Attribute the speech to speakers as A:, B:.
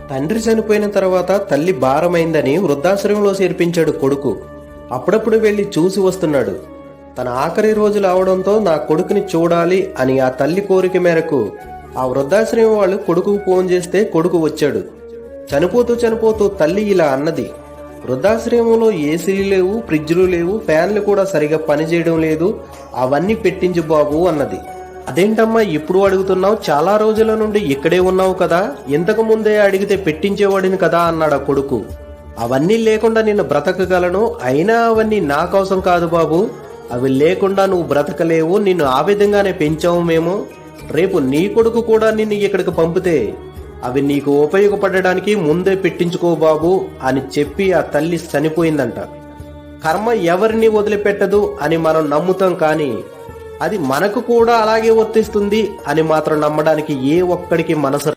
A: తండ్రి చనిపోయిన తర్వాత తల్లి భారమైందని వృద్ధాశ్రమంలో చేర్పించాడు కొడుకు. అప్పుడప్పుడు వెళ్లి చూసి వస్తున్నాడు. తన ఆఖరి రోజులు అవడంతో నా కొడుకుని చూడాలి అని ఆ తల్లి కోరిక మేరకు ఆ వృద్ధాశ్రమం వాళ్ళు కొడుకుకు ఫోన్ చేస్తే కొడుకు వచ్చాడు. చనిపోతూ తల్లి ఇలా అన్నది, వృద్ధాశ్రమంలో ఏసీలు లేవు, ఫ్రిడ్జ్లు లేవు, ఫ్యాన్లు కూడా సరిగా పనిచేయడం లేదు, అవన్నీ పెట్టించు బాబు అన్నది. అదేంటమ్మా ఇప్పుడు అడుగుతున్నావు, చాలా రోజుల నుండి ఇక్కడే ఉన్నావు కదా, ఇంతకు ముందే అడిగితే పెట్టించేవాడిని కదా అన్నాడు ఆ కొడుకు. అవన్నీ లేకుండా నిన్ను బ్రతకగలను, అయినా అవన్నీ నా కోసం కాదు బాబు, అవి లేకుండా నువ్వు బ్రతకలేవు, నిన్ను ఆ విధంగానే పెంచాము మేము. రేపు నీ కొడుకు కూడా నిన్ను ఇక్కడికి పంపితే అవి నీకు ఉపయోగపడడానికి ముందే పెట్టించుకో బాబు అని చెప్పి ఆ తల్లి చనిపోయిందంట. కర్మ ఎవరిని వదిలిపెట్టదు అని మనం నమ్ముతాం, కానీ అది మనకు కూడా అలాగే వర్తిస్తుంది అని మాత్రం నమ్మడానికి ఏ ఒక్కడికి మనసు